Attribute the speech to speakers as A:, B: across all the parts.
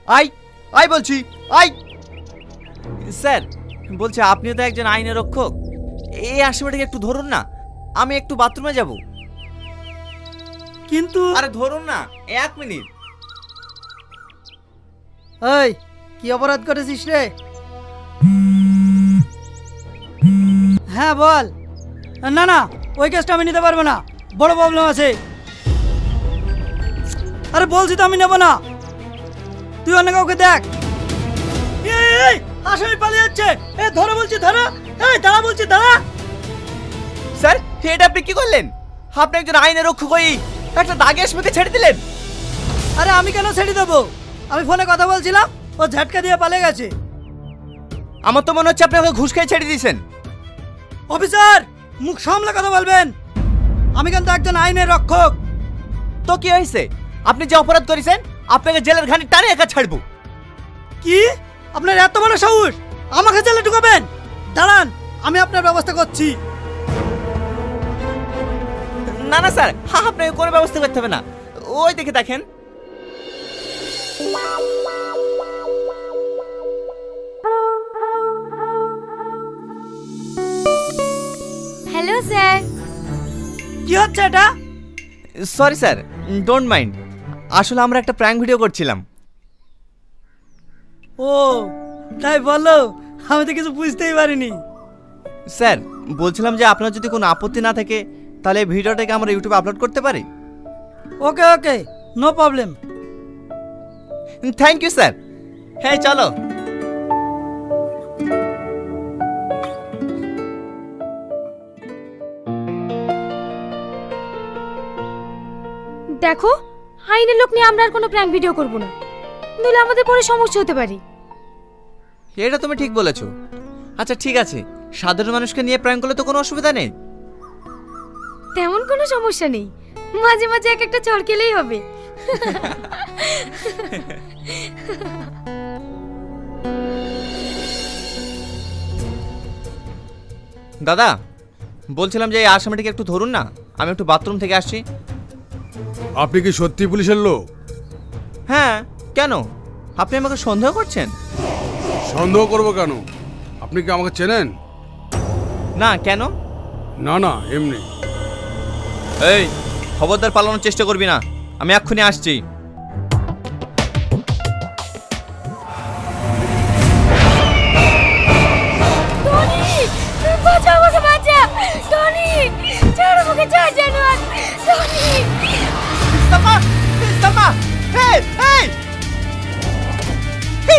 A: I I বলছি I. Sir বলছি আপনিও তো একজন আইনের রক্ষক, এই আসামিটাকে একটু ধরুন না, আমি একটু বাথরুমে যাব।
B: কিন্তু
A: আরে ধরুন না, 1 মিনিট।
B: এই কি অপরাধ করেছিস রে? হ্যাঁ বল। না না, ওই কেসটা আমি নিতে পারবো না, বড় প্রবলেম আছে। আরে বলছি তো আমি নেব না, তুই অন্য কাউকে দেখ। এই আসামি পালিয়ে যাচ্ছে, এ ধরো বলছি ধরো। এই দাঁড়া বলছি দাঁড়া।
A: স্যার এটা আপনি কি করলেন? আপনি একজন আইনের রক্ষক হয়ে একটা দাগে আসামিকে ছেড়ে দিলেন।
B: আরে আমি কেন ছেড়ে দেবো? আমি ফোনে কথা বলছিলাম, ও ঝাটকা দিয়ে পালিয়ে গেছে।
A: আমার তো মনে হচ্ছে আপনি ওকে ঘুষ খেয়ে ছেড়ে দিয়েছেন।
B: অফিসার মুখ সামলে কথা বলবেন, আমি কিন্তু একজন আইনের রক্ষক।
A: তো কি হয়েছে? আপনি যে অপরাধ করেছেন আপনাকে জেলের ঘানি টানে একা ছাড়বো।
B: কি আপনার এত বড় সাহস, আমাকে জেলে ঢুকাবেন? দাঁড়ান আমি আপনার ব্যবস্থা করছি।
A: না না স্যার, আপনাকে কোনো ব্যবস্থা করতে হবে না, ওই দেখে দেখেন।
C: Hello sir.
B: কি হচ্ছে এটা?
A: সরি স্যার, ডোন্ট মাইন্ড, আসলে আমরা একটা প্র্যাঙ্ক ভিডিও করছিলাম।
B: ও তাই বলো, আমি তো কিছু বুঝতেই পারিনি।
A: স্যার বলছিলাম যে আপনার যদি কোনো আপত্তি না থাকে তাহলে এই ভিডিওটাকে আমরা ইউটিউবে আপলোড করতে পারি।
B: Okay okay, no problem.
A: Thank you sir. হ্যাঁ চলো।
C: দেখো আইনের লোক নিয়ে আমরা আর কোনো প্র্যাঙ্ক ভিডিও করব না, নইলে আমাদের পরে সমস্যা হতে পারে।
A: এটা তুমি ঠিক বলেছো। আচ্ছা ঠিক আছে, সাধারণ মানুষকে নিয়ে প্র্যাঙ্ক করলে তো কোনো অসুবিধা নেই।
C: তেমন কোনো সমস্যা নেই, মাঝে মাঝে এক একটা চড় খেলেই হবে।
A: দাদা বলছিলাম যে এই আসামিটাকে একটু ধরুন না, আমি একটু বাথরুম থেকে আসছি।
D: আপনি কি সত্যি পুলিশের লোক?
A: হ্যাঁ কেন, আপনি আমাকে সন্দেহ করছেন?
D: সন্দেহ করবো কেন? আপনি কি আমাকে চেনেন?
A: না কেন?
D: না না এমনি।
A: এই খবরদার পালানোর চেষ্টা করবি না, আমি এক্ষুনি আসছি।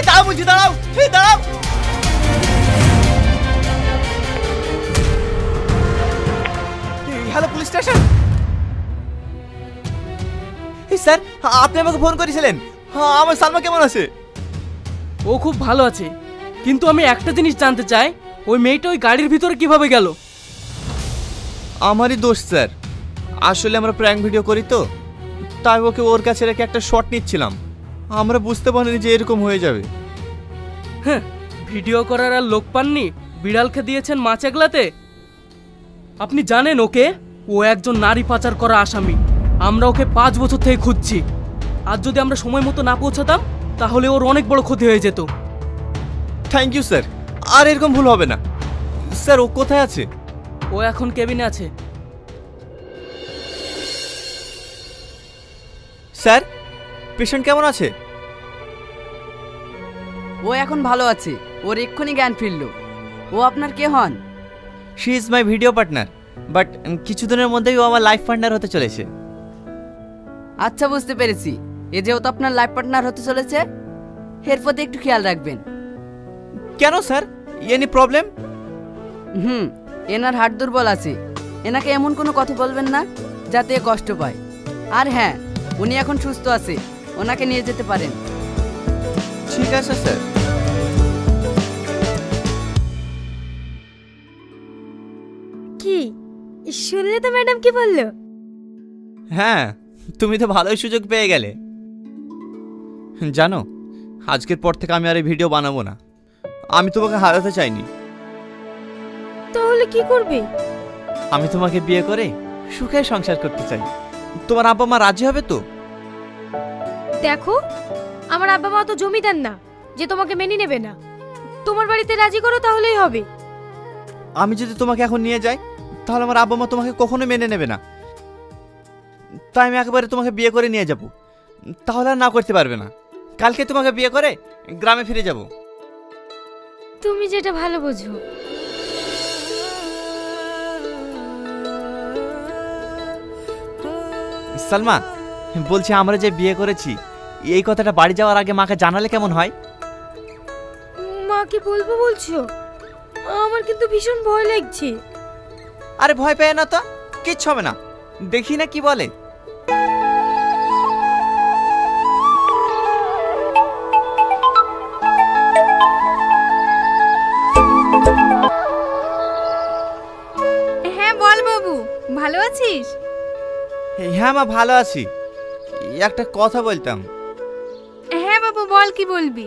A: দাঁড়াও বলছি, দাঁড়াও দাঁড়াও। Hello police station. স্যার আপনি আমাকে ফোন করেছিলেন, আমার সালমা কেমন আছে?
E: ও খুব ভালো আছে, কিন্তু আমি একটা জিনিস জানতে চাই, ওই মেয়েটা ওই গাড়ির ভিতরে কিভাবে গেল?
A: আমারই দোষ স্যার, আসলে আমরা প্র্যাঙ্ক ভিডিও করি তো, তাই ওকে ওর কাছে রেখে একটা শট নিচ্ছিলাম, আমরা বুঝতে পারিনি যে এরকম হয়ে যাবে।
E: হ্যাঁ, ভিডিও করার আর লোক পাননি, বিড়ালকে দিয়েছেন মাছ এগলাতে। আপনি জানেন ওকে, ও একজন নারী পাচার করা আসামি। আমরা ওকে 5 বছর থেকে খুঁজছি, আর যদি আমরা সময় মতো না পৌঁছাতাম তাহলে ওর অনেক বড় ক্ষতি হয়ে যেত।
A: থ্যাংক ইউ স্যার, আর এরকম ভুল হবে না। স্যার ও কোথায় আছে?
E: ও এখন কেবিনে আছে।
A: স্যার পেশেন্ট কেমন আছে?
F: ও এখন ভালো আছে, ওর এক্ষুনি জ্ঞান ফিরল। ও আপনার কে হন?
A: She is my video partner, but কিছুদিনের মধ্যেই ও আমার লাইফ পার্টনার হতে চলেছে।
F: আচ্ছা বুঝতে পেরেছি, এ যেহেতু আপনার লাইফ পার্টনার হতে চলেছে, এর প্রতি একটু খেয়াল রাখবেন।
A: কেন স্যার, এনি প্রবলেম?
F: এনার হার্ট দুর্বল আছে, এনাকে এমন কোনো কথা বলবেন না যাতে এ কষ্ট পায়। আর হ্যাঁ, উনি এখন সুস্থ আছে, ওনাকে নিয়ে যেতে পারেন।
A: ঠিক আছে স্যার।
C: কি শুনলে তো ম্যাডাম কি বললো?
A: হ্যাঁ, তুমি তো ভালোই সুযোগ পেয়ে গেলে। জানো, আজকের পর থেকে আমি আর এই ভিডিও বানাবো না। আমি তোমাকে হারাতে চাইনি।
C: তাহলে কি করবে?
A: আমি তোমাকে বিয়ে করে সুখে সংসার করতে চাই। তোমার আব্বা মা রাজি হবে তো?
C: দেখো আমার আব্বা মা তো জমিদার না যে তোমাকে মেনে নেবে না। তোমার বাড়িতে রাজি করো তাহলেই হবে।
A: আমি যদি তোমাকে এখন নিয়ে যাই তাহলে আমার আব্বা মা তোমাকে কখনো মেনে নেবে না। তাই আমি একেবারে তোমাকে বিয়ে করে নিয়ে যাব, তাহলে আর না করতে পারবে না। কালকে তোমাকে বিয়ে করে গ্রামে ফিরে যাব।
C: তুমি যেটা ভালো বোঝো।
A: সালমা, বলছি আমরা যে বিয়ে করেছি এই কথাটা বাড়ি যাওয়ার আগে মাকে জানালে কেমন হয়?
C: মাকে বলবো বলছো? আমার কিন্তু ভীষণ ভয় লাগছে।
A: আরে ভয় পেয়ে না তো, কিচ্ছু হবে না, দেখি না কি বলে।
G: হ্যাঁ বল বাবু, ভালো আছিস?
A: হ্যাঁ মা, ভালো আছি। একটা কথা বলতাম।
G: হ্যাঁ বাবু বল, কি বলবি?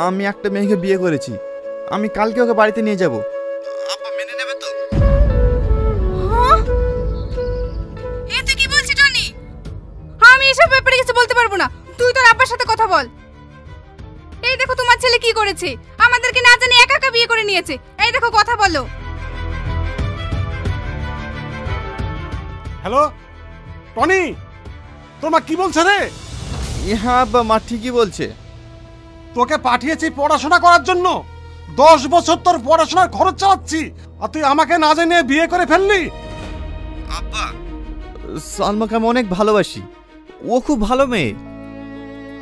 A: আমি একটা মেয়েকে বিয়ে করেছি, আমি কালকে ওকে বাড়িতে নিয়ে যাব। আব্বা মেনে নেবে তো?
G: এ তুই কি বলছিস টনি? আমি এসব ব্যাপারে কিছু বলতে পারবো না, তুই তোর আব্বার সাথে কথা বল। এই দেখো তোমার ছেলে কি করেছে, আমাদেরকে না জানি একা একা বিয়ে করে নিয়েছে। এই দেখো, কথা বলো।
D: হ্যালো টনি, তোর মা কি বলছে রে?
A: হ্যাঁ আব্বা, মা ঠিকই বলছে।
D: তোকে পাঠিয়েছি পড়াশোনা করার জন্য, 10 বছর তোর পড়াশোনার খরচ চালাচ্ছি, আর তুই আমাকে না জানিয়ে বিয়ে করে ফেললি।
A: আব্বা, সালমাকে আমি অনেক ভালোবাসি, ও খুব ভালো মেয়ে।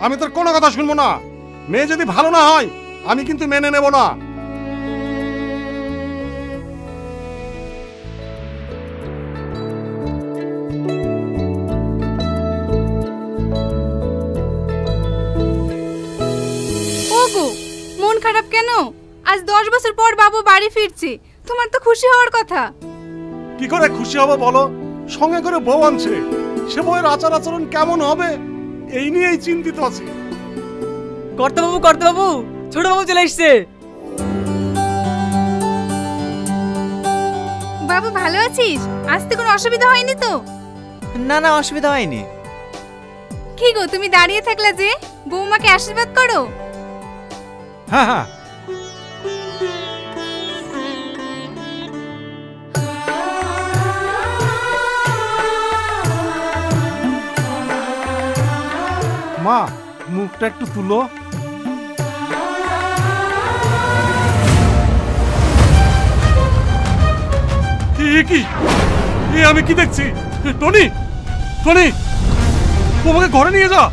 D: আমি তোর কোনো কথা শুনবো না। মেয়ে যদি ভালো না হয় আমি কিন্তু মেনে নেব না।
G: ওগো, মন খারাপ কেন? আজ 10 বছর পর বাবু বাড়ি ফিরছে, তোমার তো খুশি হওয়ার কথা।
D: কি করে খুশি হবো বলো? সঙ্গে করে বউ আনছে, সে বউয়ের আচার আচরণ কেমন হবে এই নিয়েই চিন্তিত আছি।
B: করতে বাবু, ছোট বাবু চলে এসছে।
G: বাবু ভালো আছিস? আসতে কোনো অসুবিধা হয়নি তো?
A: না না, অসুবিধা হয়নি।
G: কি গো, তুমি দাঁড়িয়ে থাকলা যে? বৌমাকে আশীর্বাদ করো।
D: হ্যাঁ হ্যাঁ। মা, মুখটা একটু তুলো। কি এ আমি কি দেখছি? টনি, তোমাকে ঘরে নিয়ে যা।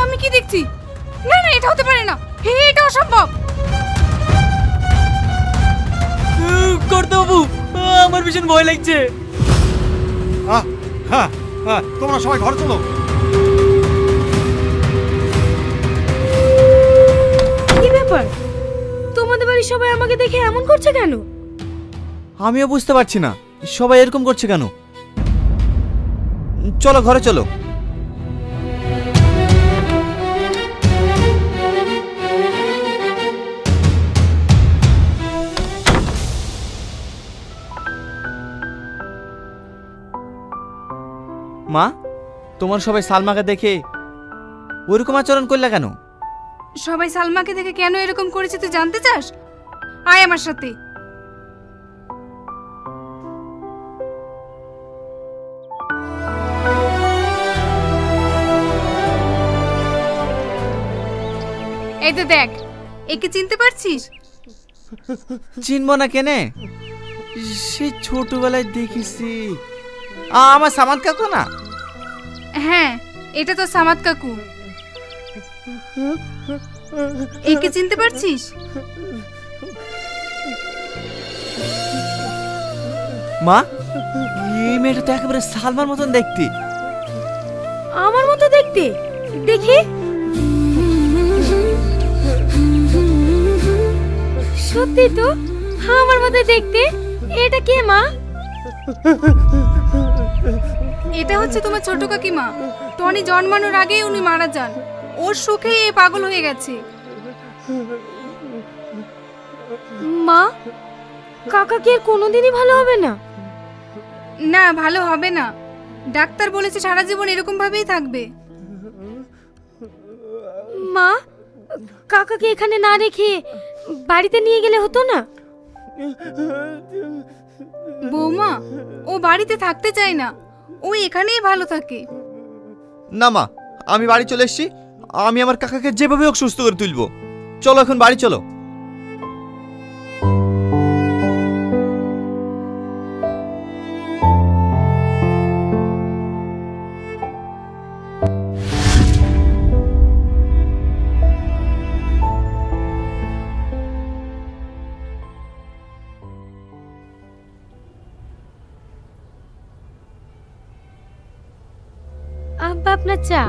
G: আমি কি দেখছি? না না, এটা হতে পারে না, এটা অসম্ভব।
B: করতে বাবু, আমার ভীষণ ভয় লাগছে।
D: হ্যাঁ, তোমরা সবাই ঘরে চলো।
C: কি ব্যাপার? তোমাদের বাড়ির সবাই আমাকে দেখে এমন করছে কেন?
A: আমিও বুঝতে পারছি না সবাই এরকম করছে কেন। চলো ঘরে চলো। মা, তোমার সবাই সালমাকে দেখে ওরকম আচরণ করলে কেন?
G: সবাই সালমাকে দেখে কেন এরকম করেছে তুই জানতে চাস? আয় আমার সাথে। এই তো দেখ, একে চিনতে পারছিস?
A: চিনবো না কেনে, সে ছোটবেলায় দেখেছি। আমার সামাদ কাকু না?
G: হ্যাঁ, এটা তো সামাদ কাকু। একে চিনতে পারছিস?
A: মা, এই মেয়েটা তো একেবারে সালমার মতন দেখতে।
C: আমার মতো দেখতে? দেখি। সত্যি তো আমার মতো দেখতে। এটা কে মা?
G: এটা হচ্ছে তোমার ছোট কাকিমা। টনি জন্মানোর আগেই উনি মারা যান, ওর সুখেই এই পাগল হয়ে গেছে।
C: মা, কাকা কি আর কোনোদিনই ভালো হবে না?
G: না, ভালো হবে না। ডাক্তার বলেছে সারা জীবন এরকম ভাবেই থাকবে।
C: মা, কাকাকে এখানে না রেখে বাড়িতে নিয়ে গেলে হতো না?
G: বৌমা, ও বাড়িতে থাকতে চায় না, ও এখানেই ভালো থাকে।
A: না মা, আমি বাড়ি চলে এসেছি। আমি আমার কাকাকে যেভাবে হোক সুস্থ করে তুলবো। চলো এখন বাড়ি চলো।
C: আব্বা, আপনার চা।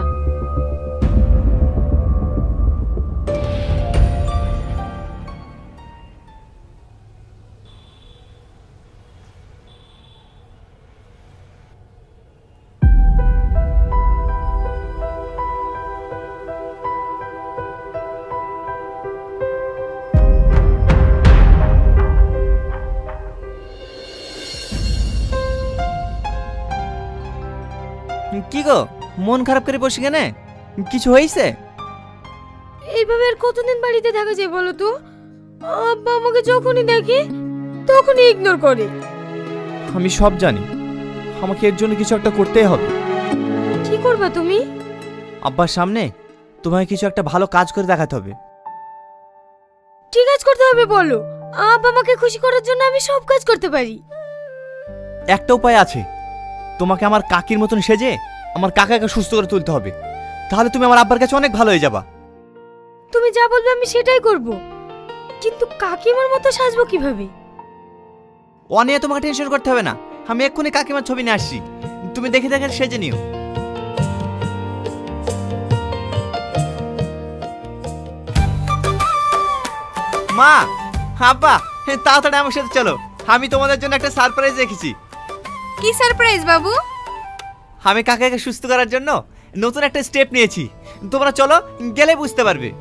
A: কি গো, মন খারাপ করে বসে কেন? কিছু হয়েছে?
C: এইভাবে আর কতদিন বাড়িতে থাকা যায় বলো তো? আব্বা আমাকে যখনই দেখে তখনই ইগনোর করে।
A: আমি সব জানি, আমাকে এর জন্য কিছু একটা করতেই হবে।
C: কি করবা তুমি?
A: আব্বার সামনে তোমায় কিছু একটা ভালো কাজ করে দেখাতে হবে।
C: ঠিক কাজ করতে হবে বলো। আব্বা আমাকে খুশি করার জন্য আমি সব কাজ করতে পারি।
A: একটা উপায় আছে, তোমাকে আমার কাকির মতন সেজে আমার কাকাকে সুস্থ করে তুলতে হবে। তাহলে তুমি আমার আব্বার কাছে অনেক ভালো হয়ে যাবা।
C: তুমি যা বলবে আমি সেটাই করব, কিন্তু কাকিমার মতো সাজবো কিভাবে?
A: ও নিয়ে তোমাকে টেনশন করতে হবে না। আমি এক্ষুনি কাকিমার ছবি নিয়ে আসছি, তুমি দেখে দেখে সেজে নিও। মা, আব্বা, তাড়াতাড়ি আমার সাথে চলো। আমি তোমাদের জন্য একটা সারপ্রাইজ রেখেছি।
G: কি সারপ্রাইজ বাবু?
A: আমি কাকাকে সুস্থ করার জন্য নতুন একটা স্টেপ নিয়েছি। তোমরা চলো, গেলে বুঝতে পারবে।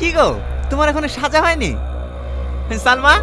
A: কি গো, তোমার এখনো সাজা হয়নি? সালমা,